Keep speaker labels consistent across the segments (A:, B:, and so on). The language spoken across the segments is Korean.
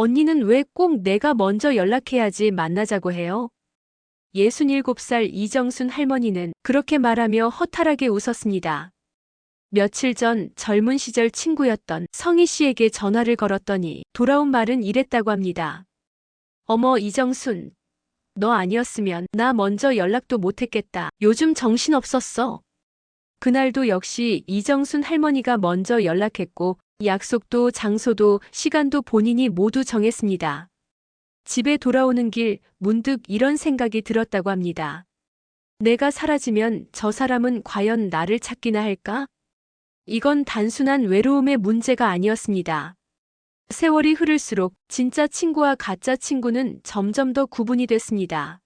A: 언니는 왜 꼭 내가 먼저 연락해야지 만나자고 해요? 67살 이정순 할머니는 그렇게 말하며 허탈하게 웃었습니다. 며칠 전 젊은 시절 친구였던 성희 씨에게 전화를 걸었더니 돌아온 말은 이랬다고 합니다. 어머 이정순, 너 아니었으면 나 먼저 연락도 못했겠다. 요즘 정신없었어. 그날도 역시 이정순 할머니가 먼저 연락했고 약속도 장소도 시간도 본인이 모두 정했습니다. 집에 돌아오는 길 문득 이런 생각이 들었다고 합니다. 내가 사라지면 저 사람은 과연 나를 찾기나 할까? 이건 단순한 외로움의 문제가 아니었습니다. 세월이 흐를수록 진짜 친구와 가짜 친구는 점점 더 구분이 됐습니다.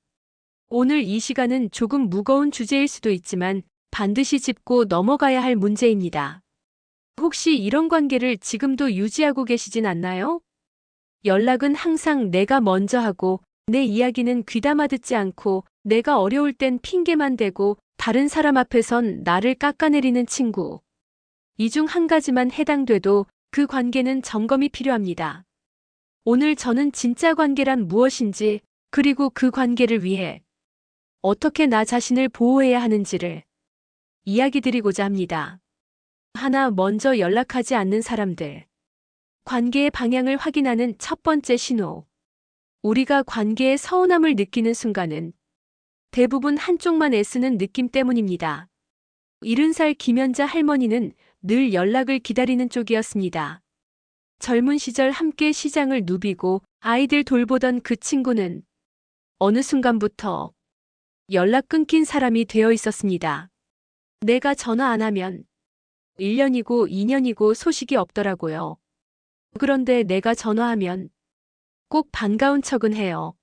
A: 오늘 이 시간은 조금 무거운 주제일 수도 있지만 반드시 짚고 넘어가야 할 문제입니다. 혹시 이런 관계를 지금도 유지하고 계시진 않나요? 연락은 항상 내가 먼저 하고 내 이야기는 귀담아 듣지 않고 내가 어려울 땐 핑계만 대고 다른 사람 앞에선 나를 깎아내리는 친구. 이 중 한 가지만 해당돼도 그 관계는 점검이 필요합니다. 오늘 저는 진짜 관계란 무엇인지 그리고 그 관계를 위해 어떻게 나 자신을 보호해야 하는지를 이야기 드리고자 합니다. 하나 먼저 연락하지 않는 사람들. 관계의 방향을 확인하는 첫 번째 신호. 우리가 관계에 서운함을 느끼는 순간은 대부분 한쪽만 애쓰는 느낌 때문입니다. 70살 김연자 할머니는 늘 연락을 기다리는 쪽이었습니다. 젊은 시절 함께 시장을 누비고 아이들 돌보던 그 친구는 어느 순간부터 연락 끊긴 사람이 되어 있었습니다. 내가 전화 안 하면 1년이고 2년이고 소식이 없더라고요. 그런데 내가 전화하면 꼭 반가운 척은 해요.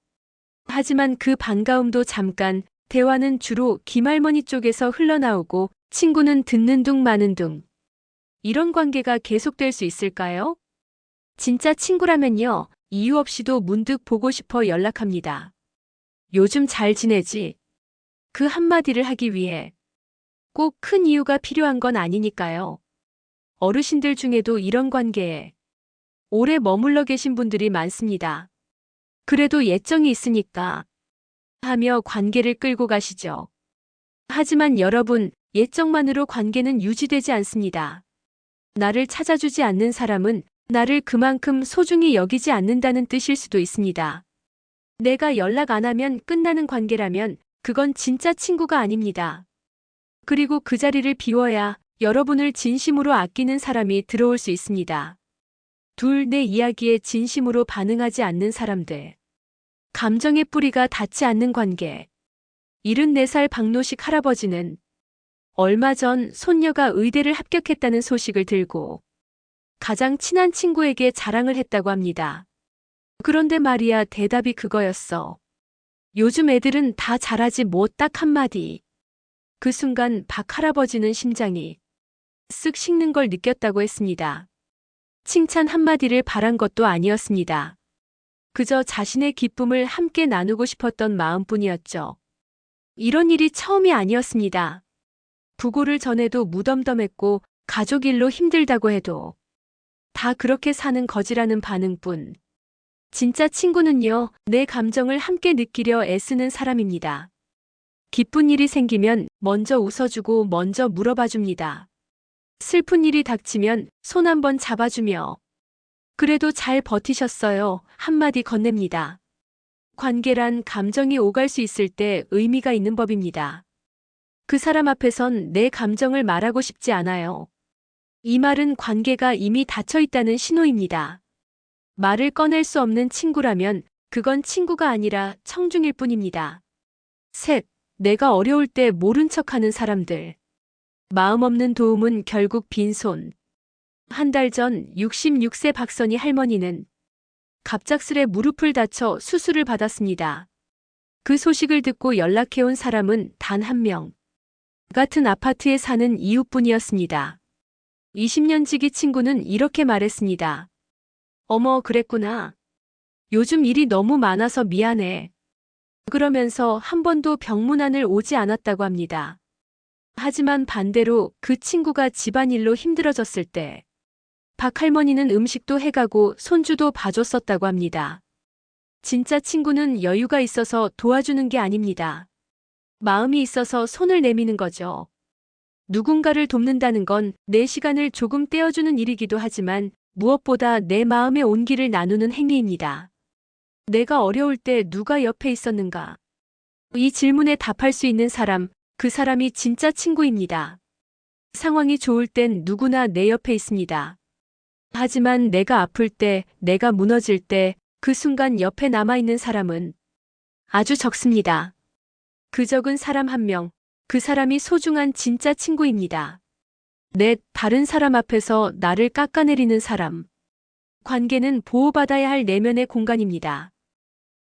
A: 하지만 그 반가움도 잠깐, 대화는 주로 김할머니 쪽에서 흘러나오고 친구는 듣는 둥 마는 둥. 이런 관계가 계속될 수 있을까요? 진짜 친구라면요, 이유 없이도 문득 보고 싶어 연락합니다. 요즘 잘 지내지? 그 한마디를 하기 위해 꼭 큰 이유가 필요한 건 아니니까요. 어르신들 중에도 이런 관계에 오래 머물러 계신 분들이 많습니다. 그래도 예정이 있으니까 하며 관계를 끌고 가시죠. 하지만 여러분, 예정만으로 관계는 유지되지 않습니다. 나를 찾아주지 않는 사람은 나를 그만큼 소중히 여기지 않는다는 뜻일 수도 있습니다. 내가 연락 안 하면 끝나는 관계라면 그건 진짜 친구가 아닙니다. 그리고 그 자리를 비워야 여러분을 진심으로 아끼는 사람이 들어올 수 있습니다. 둘, 내 이야기에 진심으로 반응하지 않는 사람들. 감정의 뿌리가 닿지 않는 관계. 74살 박노식 할아버지는 얼마 전 손녀가 의대를 합격했다는 소식을 들고 가장 친한 친구에게 자랑을 했다고 합니다. 그런데 말이야, 대답이 그거였어. 요즘 애들은 다 잘하지 뭐 딱 한마디. 그 순간 박 할아버지는 심장이 쓱 식는 걸 느꼈다고 했습니다. 칭찬 한마디를 바란 것도 아니었습니다. 그저 자신의 기쁨을 함께 나누고 싶었던 마음뿐이었죠. 이런 일이 처음이 아니었습니다. 부고를 전해도 무덤덤했고 가족 일로 힘들다고 해도 다 그렇게 사는 거지라는 반응뿐. 진짜 친구는요, 내 감정을 함께 느끼려 애쓰는 사람입니다. 기쁜 일이 생기면 먼저 웃어주고 먼저 물어봐줍니다. 슬픈 일이 닥치면 손 한번 잡아주며 그래도 잘 버티셨어요 한마디 건넵니다. 관계란 감정이 오갈 수 있을 때 의미가 있는 법입니다. 그 사람 앞에선 내 감정을 말하고 싶지 않아요. 이 말은 관계가 이미 닫혀 있다는 신호입니다. 말을 꺼낼 수 없는 친구라면 그건 친구가 아니라 청중일 뿐입니다. 셋, 내가 어려울 때 모른 척하는 사람들. 마음 없는 도움은 결국 빈손. 한 달 전 66세 박선희 할머니는 갑작스레 무릎을 다쳐 수술을 받았습니다. 그 소식을 듣고 연락해온 사람은 단 한 명. 같은 아파트에 사는 이웃분이었습니다. 20년 지기 친구는 이렇게 말했습니다. 어머, 그랬구나. 요즘 일이 너무 많아서 미안해. 그러면서 한 번도 병문안을 오지 않았다고 합니다. 하지만 반대로 그 친구가 집안일로 힘들어졌을 때 박 할머니는 음식도 해가고 손주도 봐줬었다고 합니다. 진짜 친구는 여유가 있어서 도와주는 게 아닙니다. 마음이 있어서 손을 내미는 거죠. 누군가를 돕는다는 건 내 시간을 조금 떼어주는 일이기도 하지만 무엇보다 내 마음의 온기를 나누는 행위입니다. 내가 어려울 때 누가 옆에 있었는가? 이 질문에 답할 수 있는 사람, 그 사람이 진짜 친구입니다. 상황이 좋을 땐 누구나 내 옆에 있습니다. 하지만 내가 아플 때, 내가 무너질 때, 그 순간 옆에 남아있는 사람은 아주 적습니다. 그 적은 사람 한 명, 그 사람이 소중한 진짜 친구입니다. 넷, 다른 사람 앞에서 나를 깎아내리는 사람. 관계는 보호받아야 할 내면의 공간입니다.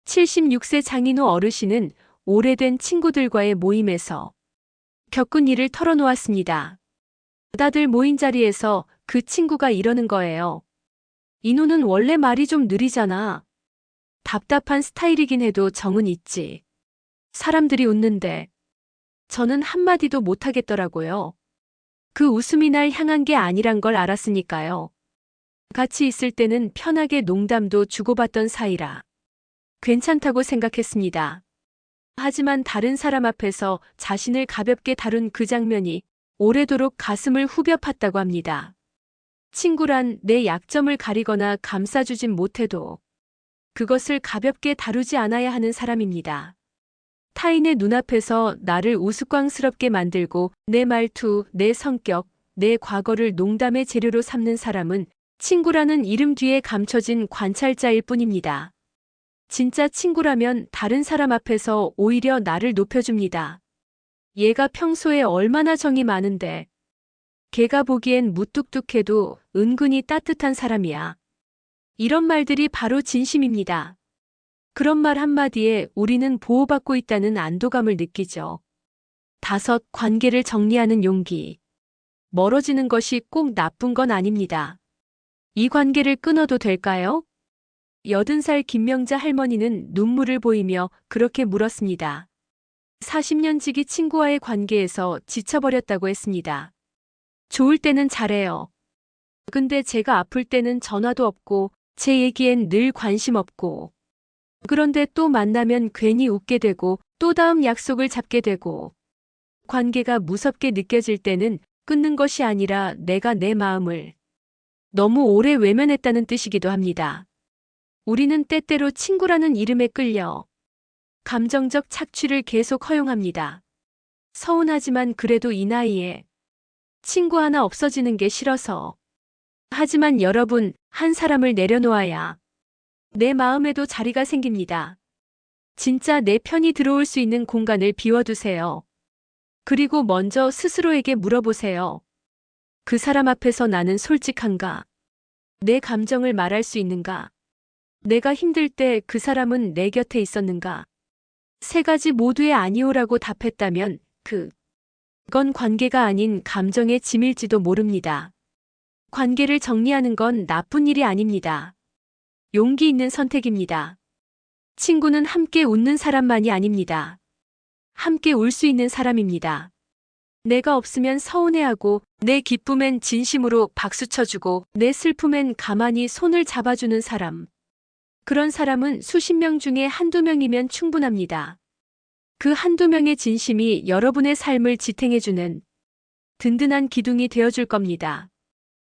A: 76세 장인우 어르신은 오래된 친구들과의 모임에서 겪은 일을 털어놓았습니다. 다들 모인 자리에서 그 친구가 이러는 거예요. 인우는 원래 말이 좀 느리잖아. 답답한 스타일이긴 해도 정은 있지. 사람들이 웃는데 저는 한마디도 못하겠더라고요. 그 웃음이 날 향한 게 아니란 걸 알았으니까요. 같이 있을 때는 편하게 농담도 주고받던 사이라 괜찮다고 생각했습니다. 하지만 다른 사람 앞에서 자신을 가볍게 다룬 그 장면이 오래도록 가슴을 후벼 팠다고 합니다. 친구란 내 약점을 가리거나 감싸주진 못해도 그것을 가볍게 다루지 않아야 하는 사람입니다. 타인의 눈앞에서 나를 우스꽝스럽게 만들고 내 말투, 내 성격, 내 과거를 농담의 재료로 삼는 사람은 친구라는 이름 뒤에 감춰진 관찰자일 뿐입니다. 진짜 친구라면 다른 사람 앞에서 오히려 나를 높여줍니다. 얘가 평소에 얼마나 정이 많은데. 걔가 보기엔 무뚝뚝해도 은근히 따뜻한 사람이야. 이런 말들이 바로 진심입니다. 그런 말 한마디에 우리는 보호받고 있다는 안도감을 느끼죠. 5. 관계를 정리하는 용기. 멀어지는 것이 꼭 나쁜 건 아닙니다. 이 관계를 끊어도 될까요? 80살 김명자 할머니는 눈물을 보이며 그렇게 물었습니다. 40년 지기 친구와의 관계에서 지쳐버렸다고 했습니다. 좋을 때는 잘해요. 근데 제가 아플 때는 전화도 없고 제 얘기엔 늘 관심 없고 그런데 또 만나면 괜히 웃게 되고 또 다음 약속을 잡게 되고 관계가 무섭게 느껴질 때는 끊는 것이 아니라 내가 내 마음을 너무 오래 외면했다는 뜻이기도 합니다. 우리는 때때로 친구라는 이름에 끌려 감정적 착취를 계속 허용합니다. 서운하지만 그래도 이 나이에 친구 하나 없어지는 게 싫어서. 하지만 여러분, 한 사람을 내려놓아야 내 마음에도 자리가 생깁니다. 진짜 내 편이 들어올 수 있는 공간을 비워두세요. 그리고 먼저 스스로에게 물어보세요. 그 사람 앞에서 나는 솔직한가? 내 감정을 말할 수 있는가? 내가 힘들 때 그 사람은 내 곁에 있었는가? 3가지 모두의 아니오라고 답했다면 그건 관계가 아닌 감정의 짐일지도 모릅니다. 관계를 정리하는 건 나쁜 일이 아닙니다. 용기 있는 선택입니다. 친구는 함께 웃는 사람만이 아닙니다. 함께 울 수 있는 사람입니다. 내가 없으면 서운해하고 내 기쁨엔 진심으로 박수쳐주고 내 슬픔엔 가만히 손을 잡아주는 사람. 그런 사람은 수십 명 중에 한두 명이면 충분합니다. 그 한두 명의 진심이 여러분의 삶을 지탱해주는 든든한 기둥이 되어줄 겁니다.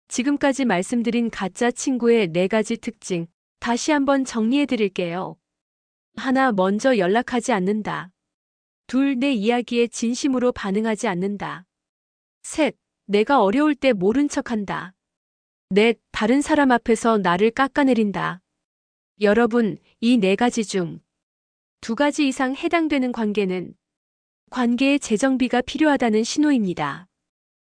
A: 지금까지 말씀드린 가짜 친구의 4가지 특징, 다시 한번 정리해드릴게요. 1. 먼저 연락하지 않는다. 2. 내 이야기에 진심으로 반응하지 않는다. 3. 내가 어려울 때 모른 척한다. 4. 다른 사람 앞에서 나를 깎아내린다. 여러분, 이 4가지 중 2가지 이상 해당되는 관계는 관계의 재정비가 필요하다는 신호입니다.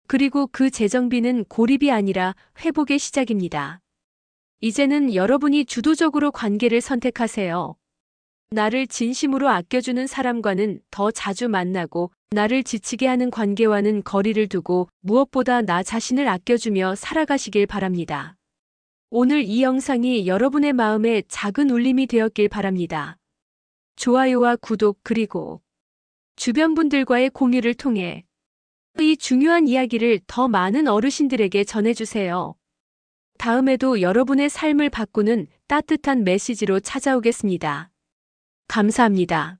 A: 그리고 그 재정비는 고립이 아니라 회복의 시작입니다. 이제는 여러분이 주도적으로 관계를 선택하세요. 나를 진심으로 아껴주는 사람과는 더 자주 만나고 나를 지치게 하는 관계와는 거리를 두고 무엇보다 나 자신을 아껴주며 살아가시길 바랍니다. 오늘 이 영상이 여러분의 마음에 작은 울림이 되었길 바랍니다. 좋아요와 구독 그리고 주변 분들과의 공유를 통해 이 중요한 이야기를 더 많은 어르신들에게 전해주세요. 다음에도 여러분의 삶을 바꾸는 따뜻한 메시지로 찾아오겠습니다. 감사합니다.